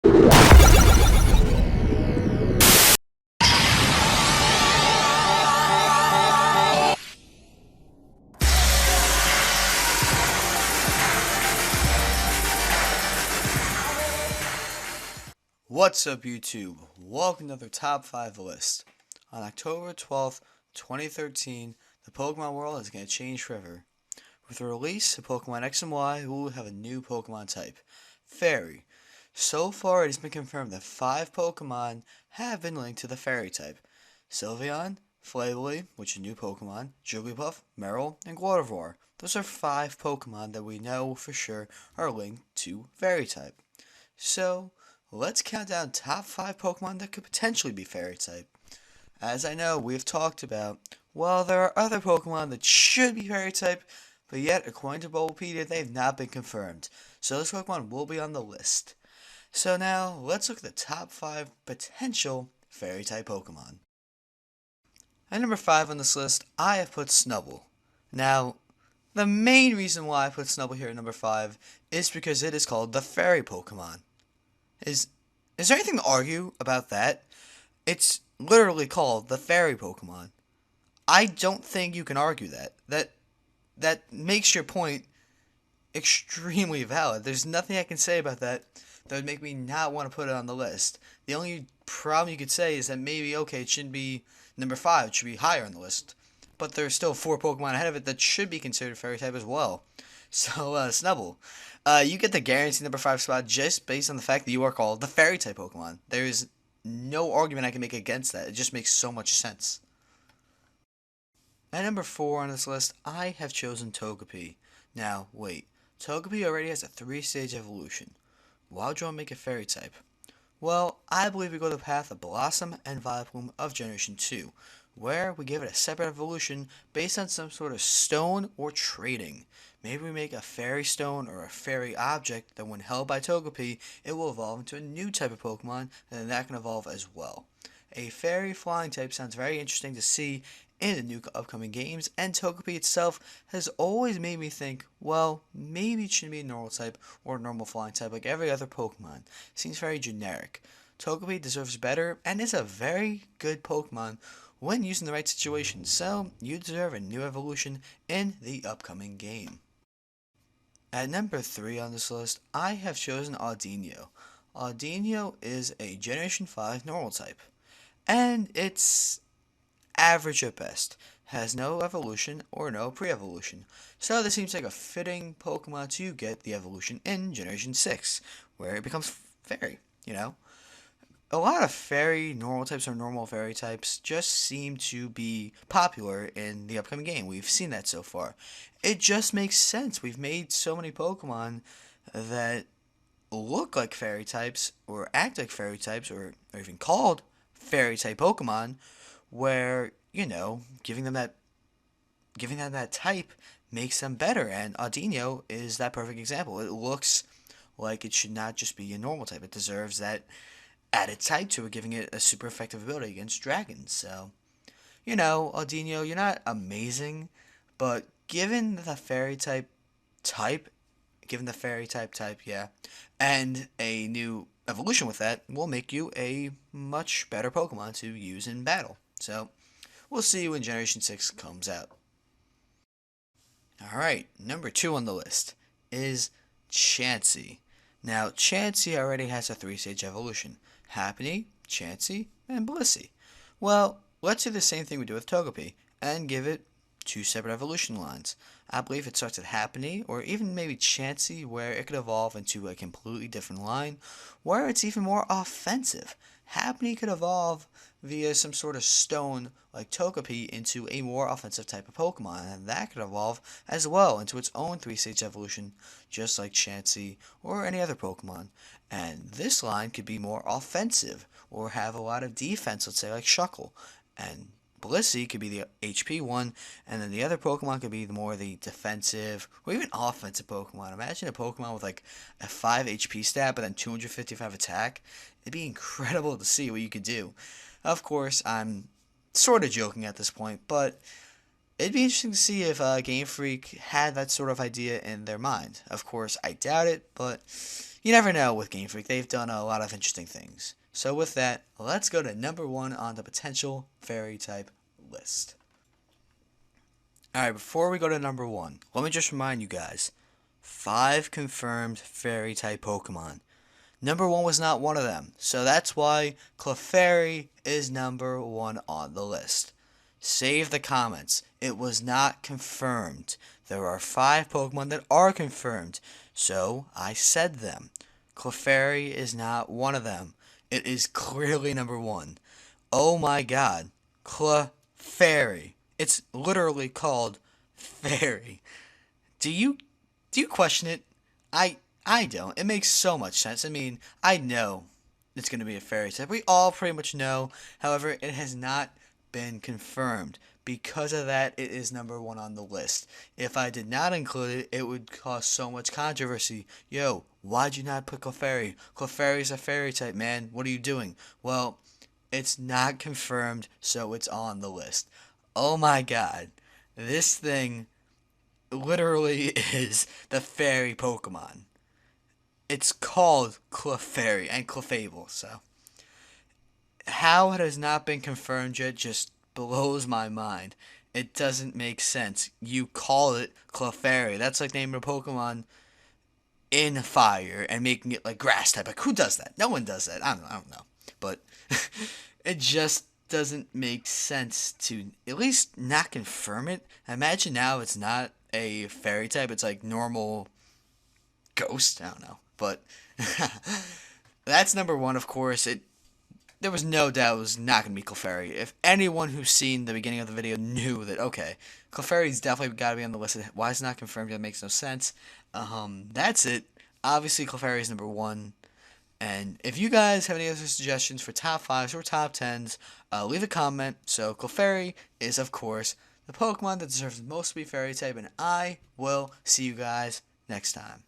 What's up, YouTube? Welcome to another Top 5 list. On October 12th, 2013, the Pokemon world is going to change forever. With the release of Pokemon X and Y, we will have a new Pokemon type, Fairy. So far, it has been confirmed that 5 Pokemon have been linked to the Fairy type. Sylveon, Flabébé, which is a new Pokemon, Jigglypuff, Meryl, and Gardevoir. Those are 5 Pokemon that we know for sure are linked to Fairy type. So, let's count down top 5 Pokemon that could potentially be Fairy type. As I know, we've talked about, well, there are other Pokemon that should be Fairy type, but yet, according to Bulbapedia, they have not been confirmed. So this Pokemon will be on the list. So now, let's look at the top 5 potential Fairy type Pokemon. At number 5 on this list, I have put Snubbull. Now, the main reason why I put Snubbull here at number 5 is because it is called the Fairy Pokemon. Is there anything to argue about that? It's literally called the Fairy Pokemon. I don't think you can argue that. That makes your point extremely valid. There's nothing I can say about that would make me not want to put it on the list. The only problem you could say is that maybe, okay, it shouldn't be number 5. It should be higher on the list. But there's still 4 Pokemon ahead of it that should be considered Fairy type as well. So, Snubbull. You get the guaranteed number 5 spot just based on the fact that you are called the Fairy type Pokemon. There's no argument I can make against that. It just makes so much sense. At number 4 on this list, I have chosen Togepi. Now, wait. Togepi already has a 3-stage evolution. Why would you want to make it Fairy type? Well, I believe we go the path of Blossom and Vileplume of Generation 2, where we give it a separate evolution based on some sort of stone or trading. Maybe we make a fairy stone or a fairy object that when held by Togepi, it will evolve into a new type of Pokemon, and then that can evolve as well. A fairy flying type sounds very interesting to see in the new upcoming games, and Togepi itself has always made me think, well, maybe it shouldn't be a normal type or a normal flying type like every other Pokemon. Seems very generic. Togepi deserves better and is a very good Pokemon when used in the right situation, so you deserve a new evolution in the upcoming game. At number 3 on this list, I have chosen Adinho. Adinho is a Generation 5 normal type, and it's average at best. Has no evolution or no pre-evolution, so this seems like a fitting Pokemon to get the evolution in Generation 6, where it becomes fairy, A lot of fairy normal types or normal fairy types just seem to be popular in the upcoming game. We've seen that so far. It just makes sense. We've made so many Pokemon that look like fairy types or act like fairy types or even called fairy type Pokemon where, giving them that type makes them better, and Adinho is that perfect example. It looks like it should not just be a normal type. It deserves that added type to it, giving it a super effective ability against dragons. So, Adinho, you're not amazing, but given the fairy type, yeah, and a new evolution with that, will make you a much better Pokemon to use in battle. So, we'll see when Generation 6 comes out. Alright, number 2 on the list is Chancey. Now, Chancey already has a 3-stage evolution. Happiny, Chancey, and Blissey. Well, let's do the same thing we do with Togepi, and give it 2 separate evolution lines. I believe it starts at Happiny, or even maybe Chancey, where it could evolve into a completely different line, where it's even more offensive. Happiny could evolve via some sort of stone like Togepi into a more offensive type of Pokemon, and that could evolve as well into its own 3-stage evolution, just like Chancey or any other Pokemon. And this line could be more offensive, or have a lot of defense, let's say like Shuckle. And Blissey could be the HP one, and then the other Pokemon could be the defensive, or even offensive Pokemon. Imagine a Pokemon with like a 5 HP stat, but then 255 attack. It'd be incredible to see what you could do. Of course, I'm sort of joking at this point, but it'd be interesting to see if Game Freak had that sort of idea in their mind. Of course, I doubt it, but you never know with Game Freak. They've done a lot of interesting things. So with that, let's go to number 1 on the potential fairy type list. Alright, before we go to number 1, let me just remind you guys, 5 confirmed fairy type Pokemon. Number 1 was not one of them, so that's why Clefairy is number 1 on the list. Save the comments. It was not confirmed. There are 5 Pokemon that are confirmed, so I said them. Clefairy is not one of them. It is clearly number 1. Oh my god. Clefairy. It's literally called Fairy. Do you question it? I don't. It makes so much sense. I mean, I know it's going to be a fairy type. We all pretty much know. However, it has not been confirmed. Because of that, it is number 1 on the list. If I did not include it, it would cause so much controversy. Yo, why'd you not put Clefairy? Clefairy's a fairy type, man. What are you doing? Well, it's not confirmed, so it's on the list. Oh my god. This thing literally is the fairy Pokemon. It's called Clefairy and Clefable, so how it has not been confirmed yet just blows my mind. It doesn't make sense. You call it Clefairy. That's like naming a Pokemon in fire and making it like grass type. Like, who does that? No one does that. I don't know. But it just doesn't make sense to at least not confirm it. Imagine now it's not a fairy type. It's like normal ghost. I don't know. But that's number 1, of course. There was no doubt it was not going to be Clefairy. If anyone who's seen the beginning of the video knew that, okay, Clefairy's definitely got to be on the list. Why is it not confirmed? That makes no sense. That's it. Obviously, Clefairy is number 1. And if you guys have any other suggestions for top 5s or top 10s, leave a comment. So Clefairy is, of course, the Pokemon that deserves the most to be fairy type. And I will see you guys next time.